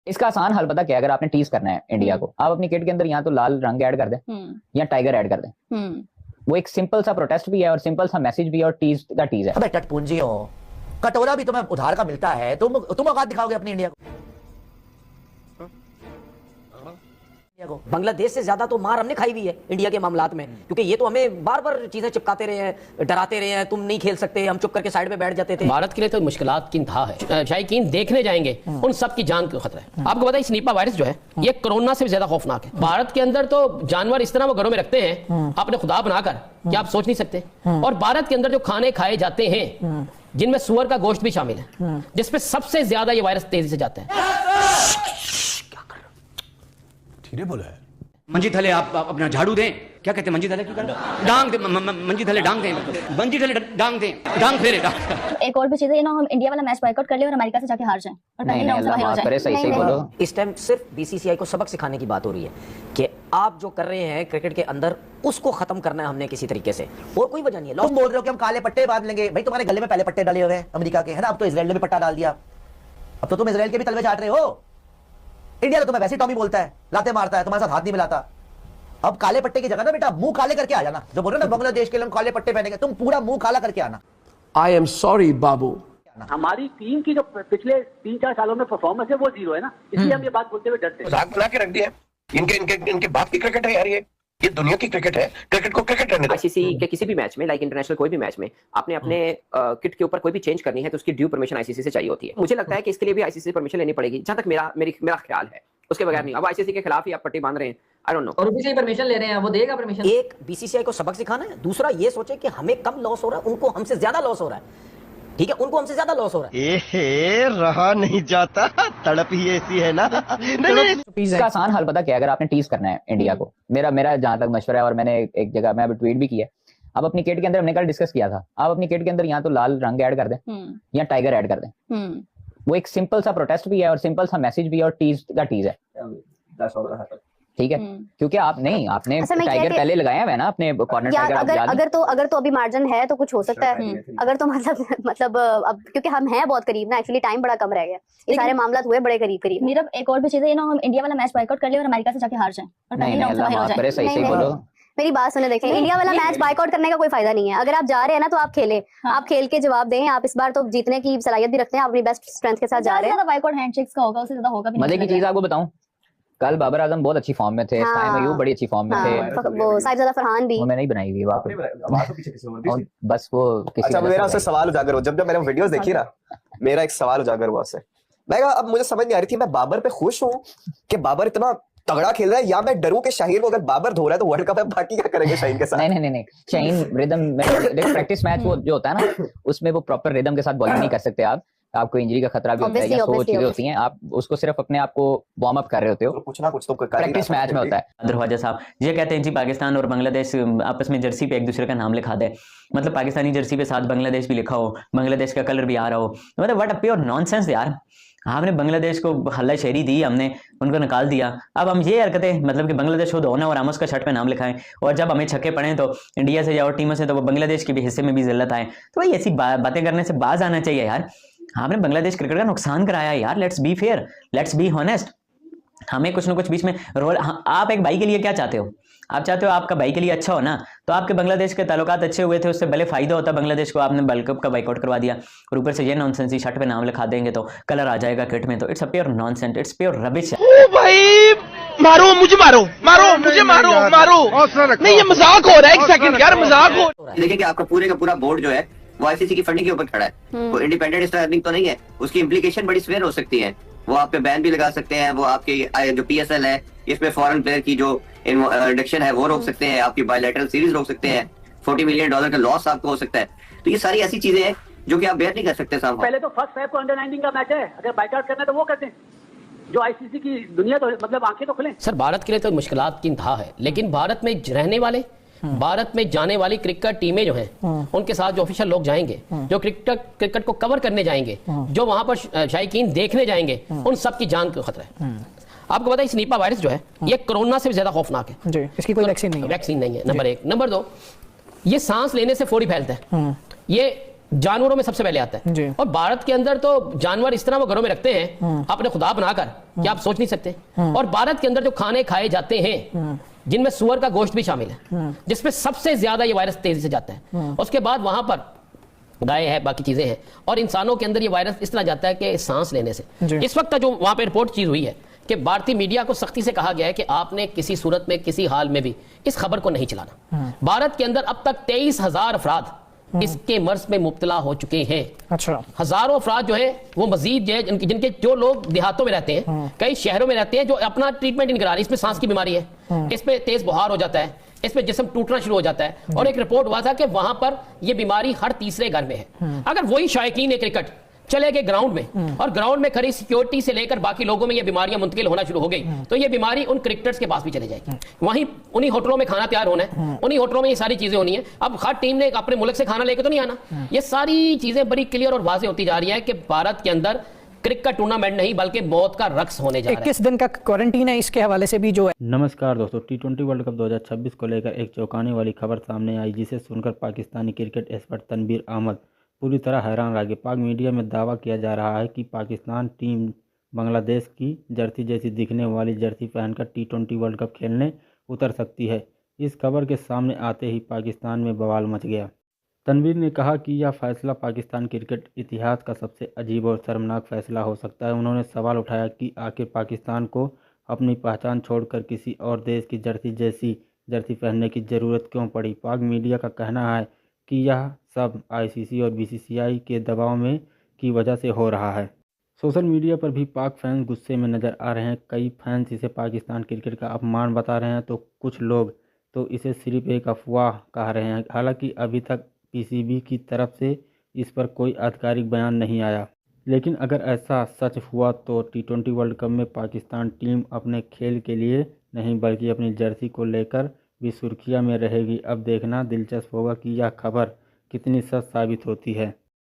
इसका आसान हल पता क्या है? अगर आपने टीज करना है इंडिया को, आप अपनी किट के अंदर यहाँ तो लाल रंग ऐड कर दें या टाइगर ऐड कर दें। वो एक सिंपल सा प्रोटेस्ट भी है और सिंपल सा मैसेज भी है और टीज का टीज है। अबे टटपुंजी हो, कटोरा भी तुम्हें उधार का मिलता है, तुम औकात दिखाओगे अपनी इंडिया को। बांग्लादेश से ज्यादा तो मार हमने खाई हुई है इंडिया के मामलात में, क्योंकि ये तो हमें बार बार चीजें चिपकाते रहे हैं, डराते रहे हैं, तुम नहीं खेल सकते, हम चुप करके साइड में बैठ जाते थे। भारत के लिए तो मुश्किलात की इंतहा है। शायकीन देखने जाएंगे उन सब की जान का खतरा है। आपको पता है निपा वायरस जो है ये कोरोना से भी ज्यादा खौफनाक है। भारत के अंदर तो जानवर इस तरह वो घरों में रखते हैं अपने खुदा बनाकर कि आप सोच नहीं सकते। और भारत के अंदर जो खाने खाए जाते हैं जिनमें सुअर का गोश्त भी शामिल है, जिसपे सबसे ज्यादा ये वायरस तेजी से जाता है। बोला है मंजी थले आप अपना झाड़ू दें, क्या कहते हैं मंजी थले की डांग दे, मंजी थले डांग दें, मंजी थले डांग दें, डांग फेरे डांग। एक और भी चीज है ना, हम इंडिया वाला मैच बॉयकॉट कर ले और अमेरिका से जाके हार जाएं और पहले राउंड से बाहर हो जाएं। सही बोलो। इस टाइम सिर्फ बीसीसीआई को सबक सिखाने की बात हो रही है कि आप जो कर रहे हैं क्रिकेट के अंदर उसको खत्म करना है हमने किसी तरीके से, और कोई वजह नहीं है। तुम बोल रहे हो कि हम काले पट्टे बांध लेंगे, भाई तुम्हारे गले में पहले पट्टे डाले हुए हैं अमेरिका के, है ना? अब तो इजराइल ने भी पट्टा डाल दिया, अब तो तुम इजराइल के भी तलवे चाट रहे हो। इंडिया तो तुम्हें वैसे ही टॉमी बोलता है, लाते मारता है, तुम्हारे साथ हाथ नहीं मिलाता। अब काले पट्टे की जगह ना बेटा मुंह काले करके आ जाना। जो बोल रहे हो ना बांग्लादेश के लिए हम काले पट्टे पहनेंगे, तुम पूरा मुंह काला करके आना। आई एम सॉरी बाबू। हमारी टीम की जो पिछले 3-4 सालों में परफॉर्मेंस है वो जीरो है ना, इसलिए हम ये बात बोलते हुए डरते हैं। मजाक बना के रख दिया। इनके बाप की क्रिकेट है यार, ये दुनिया की क्रिकेट है, क्रिकेट को क्रिकेट रहने दो। आईसीसी के किसी भी मैच में, लाइक इंटरनेशनल कोई भी मैच में आपने अपने किट के ऊपर कोई भी चेंज करनी है तो उसकी ड्यू परमिशन आईसीसी से चाहिए होती है। मुझे लगता है कि इसके लिए भी आईसीसी से परमिशन लेनी पड़ेगी, जहां तक मेरा ख्याल है, उसके बगैर नहीं। अब आईसीसी के खिलाफ ही आप पट्टी बांध रहे हैं, आई डोंट नो। और उसी से परमिशन ले रहे हैं, वो देगा परमिशन। एक बीसीसीआई को सबक सिखाना है, दूसरा ये सोचे कि हमें कम लॉस हो रहा है, उनको हमसे ज्यादा लॉस हो रहा है। ठीक है, उनको हमसे ज्यादा लॉस हो रहा है। रहा नहीं जाता, तड़प ही ऐसी है ना। इसका आसान हल पता क्या है? अगर आपने टीज करना है इंडिया को, मेरा जहां तक मशवरा है, और मैंने एक जगह मैं ट्वीट भी किया, आप अपनी किट के अंदर, हमने कल डिस्कस किया था, आप अपनी किट के अंदर यहाँ तो लाल रंग ऐड कर दें या टाइगर ऐड कर दें। वो एक सिंपल सा प्रोटेस्ट भी है और सिंपल सा मैसेज भी है और टीज का टीज है। ठीक है, क्योंकि आपने टाइगर पहले लगाया है ना अपने कॉर्नर टाइगर। अगर तो अभी मार्जिन है तो कुछ हो सकता है। अगर तो मतलब अब क्योंकि हम हैं बहुत करीब ना, एक्चुअली टाइम बड़ा कम रह गया, ये सारे मामला हुए बड़े करीब। मेरा एक और भी चीज है ना, हम इंडिया वाला मैच बॉयकॉट कर ले और अमेरिका से जाके हार जाएं और पहले राउंड से बाहर हो जाएं। सही बोलो, मेरी बात सुने, देखें, इंडिया वाला मैच बॉयकॉट करने का कोई फायदा नहीं है। अगर आप जा रहे हैं ना तो आप खेलें, आप खेल के जवाब दें। आप इस बार तो जीतने की सलाहियत भी रखते हैं, आप अपनी बेस्ट स्ट्रेंथ के साथ जा रहे हैं। बॉयकॉट हैंडशेक्स का होगा, उससे ज्यादा होगा भी नहीं। मजे की चीज आपको बताऊं, कल बाबर आजम बहुत अच्छी फॉर्म में थे, टाइम अयूब बड़ी अच्छी फॉर्म में थे, वो साइफजदा फरहान भी, वो मैंने नहीं बनाई हुई बस वो किसी। अच्छा, मेरा उससे सवाल उजागर हुआ जब मैंने वीडियोस देखी ना, मेरा एक सवाल उजागर हुआ उससे। मैं कहा अब मुझे समझ नहीं आ रही थी, मैं बाबर पे खुश हूँ कि बाबर इतना तगड़ा खेल रहा है, या मैं डरूं कि शाहीन को अगर बाबर धो रहा है तो वर्ल्ड कप में बाकी क्या करेंगे शाहीन के साथ। नहीं, शाहीन रिदम में प्रैक्टिस मैच वो जो होता है ना, उसमें वो प्रॉपर रिदम के साथ बॉलिंग नहीं कर सकते आप, आपको इंजरी का खतरा भी होता है, या सो चीजें होती हैं, आप उसको सिर्फ अपने आप को वार्म अप कर रहे होते हो, कुछ ना कुछ तो प्रैक्टिस मैच में होता है। दरवाजा साहब ये कहते हैं जी पाकिस्तान और बांग्लादेश आपस में जर्सी पे एक दूसरे का नाम लिखा दे, मतलब पाकिस्तानी जर्सी पे साथ बांग्लादेश भी लिखा हो, बांग्लादेश का कलर भी आ रहा हो, मतलब व्हाट अ प्योर नॉनसेंस यार। हमने बांग्लादेश को हल्ला शेरी दी, हमने उनको निकाल दिया, अब हम ये हरकतें, मतलब कि बांग्लादेश खुद होना और आमस का शर्ट पे नाम लिखाएं, और जब हमें छक्के पड़े तो इंडिया से या और टीमों से तो वो बांग्लादेश के भी हिस्से में भी जिल्लत आए। तो भाई ऐसी बातें करने से बाज आना चाहिए यार। आपने बांग्लादेश क्रिकेट का नुकसान कराया यार, let's be fair, let's be honest. हमें कुछ ना कुछ बीच में रोल, आप एक भाई के लिए क्या चाहते हो? आप चाहते हो आपका भाई के लिए अच्छा हो ना, तो आपके बांग्लादेश के ताल्लुकात अच्छे हुए थे, उससे भले फायदा होता बांग्लादेश को, आपने वर्ल्ड कप का बाइकआउट करवा दिया, और ऊपर से ये नॉनसेंस, शर्ट पे नाम लिखा देंगे तो कलर आ जाएगा किट में, तो it's a pure nonsense, it's pure rubbish. भाई मारो मुझे, मारो मुझे, मारो नहीं, ये मजाक हो रहा है। एक सेकंड यार, मजाक हो रहा है। देखिए कि आपका पूरे का पूरा बोर्ड जो है वो आईसीसी की फंडिंग के ऊपर खड़ा है, वो इंडिपेंडेंट स्टार्निंग तो नहीं है, उसकी इम्प्लीकेशन बड़ी सीवियर हो सकती है। वो आप पे बैन भी लगा सकते हैं, वो आपके जो पीएसएल है इसमें फॉरेन प्लेयर की जो रिडक्शन है वो रोक सकते हैं, आपकी बायलैटरल सीरीज रोक सकते हैं, $40 मिलियन का लॉस आपको हो सकता है। तो ये सारी ऐसी चीजें हैं जो कि आप बेयर नहीं कर सकते साहब। पहले तो फर्स्ट फेब को अंडर-19 का मैच है, अगर बाइकआउट करना है तो वो करते हैं, जो आईसीसी की दुनिया तो मतलब आंखें तो खुलें। सर भारत के लिए तो मुश्किलात की इंतहा है, लेकिन भारत में रहने वाले, भारत में जाने वाली क्रिकेट टीमें जो हैं उनके साथ जो ऑफिशियल लोग जाएंगे, जो क्रिकेट को कवर करने जाएंगे, जो वहां पर शायकीन देखने जाएंगे, उन सब की जान का खतरा है। आपको पता है इस निपा वायरस जो है ये कोरोना से भी ज्यादा खौफनाक है जी, इसकी कोई वैक्सीन नहीं है नंबर 1। नंबर 2, ये सांस लेने से फौरी फैलता है, ये जानवरों में सबसे पहले आता है। और भारत के अंदर तो जानवर इस तरह वो घरों में रखते हैं अपने खुदा बनाकर कि आप सोच नहीं सकते। और भारत के अंदर जो खाने खाए जाते हैं जिनमें सुअर का गोश्त भी शामिल है, जिसमें सबसे ज्यादा ये वायरस तेजी से जाता है। उसके बाद वहां पर गाय है, बाकी चीजें हैं, और इंसानों के अंदर ये वायरस इस तरह जाता है कि सांस लेने से। इस वक्त जो वहां पे रिपोर्ट चीज हुई है कि भारतीय मीडिया को सख्ती से कहा गया है कि आपने किसी सूरत में किसी हाल में भी इस खबर को नहीं चलाना। भारत के अंदर अब तक 23,000 अफराद इसके मर्ज में मुब्तला हो चुके हैं। अच्छा, हजारों अफराद जो है वो मजीद जो है जिनके जो लोग देहातों में रहते हैं, कई शहरों में रहते हैं, जो अपना ट्रीटमेंट नहीं करा रहे। इसमें सांस की बीमारी है, इसमें तेज बुखार हो जाता है, इसमें जिस्म टूटना शुरू हो जाता है। और एक रिपोर्ट हुआ था कि वहां पर ये बीमारी हर तीसरे घर में है। अगर वही शायकीन है क्रिकेट चले गए ग्राउंड में और ग्राउंड में खड़ी सिक्योरिटी से लेकर बाकी लोगों में ये बीमारियां मुंतकिल होना शुरू हो गई, तो ये बीमारी उन क्रिकेटर्स के पास भी चले जाएगी। वहीं उन्हीं होटलों में खाना तैयार होना है, उन्हीं होटलों में ये सारी चीजें होनी है। अब हर टीम ने अपने मुल्क से खाना लेकर तो नहीं आना। ये सारी चीजें बड़ी क्लियर और वाज़ेह होती जा रही है कि भारत के अंदर क्रिकेट का टूर्नामेंट नहीं बल्कि मौत का रक्स होने जा रहा है। 21 दिन का क्वारंटीन है, इसके हवाले से भी जो है। नमस्कार दोस्तों, T20 वर्ल्ड कप 2026 को लेकर एक चौंकाने वाली खबर सामने आई, जिसे सुनकर पाकिस्तानी क्रिकेट एक्सपर्ट तनवीर अहमद पूरी तरह हैरान रह गए। पाक मीडिया में दावा किया जा रहा है कि पाकिस्तान टीम बांग्लादेश की जर्सी जैसी दिखने वाली जर्सी पहनकर T20 वर्ल्ड कप खेलने उतर सकती है। इस खबर के सामने आते ही पाकिस्तान में बवाल मच गया। तनवीर ने कहा कि यह फैसला पाकिस्तान क्रिकेट इतिहास का सबसे अजीब और शर्मनाक फैसला हो सकता है। उन्होंने सवाल उठाया कि आखिर पाकिस्तान को अपनी पहचान छोड़कर किसी और देश की जर्सी जैसी जर्सी पहनने की ज़रूरत क्यों पड़ी। पाक मीडिया का कहना है कि यह सब ICC और BCCI के दबाव में की वजह से हो रहा है। सोशल मीडिया पर भी पाक फैंस गुस्से में नज़र आ रहे हैं। कई फैंस इसे पाकिस्तान क्रिकेट का अपमान बता रहे हैं, तो कुछ लोग तो इसे सिर्फ एक अफवाह कह रहे हैं। हालांकि अभी तक PCB की तरफ से इस पर कोई आधिकारिक बयान नहीं आया, लेकिन अगर ऐसा सच हुआ तो T20 वर्ल्ड कप में पाकिस्तान टीम अपने खेल के लिए नहीं बल्कि अपनी जर्सी को लेकर भी सुर्खियां में रहेगी। अब देखना दिलचस्प होगा कि यह खबर कितनी सच साबित होती है।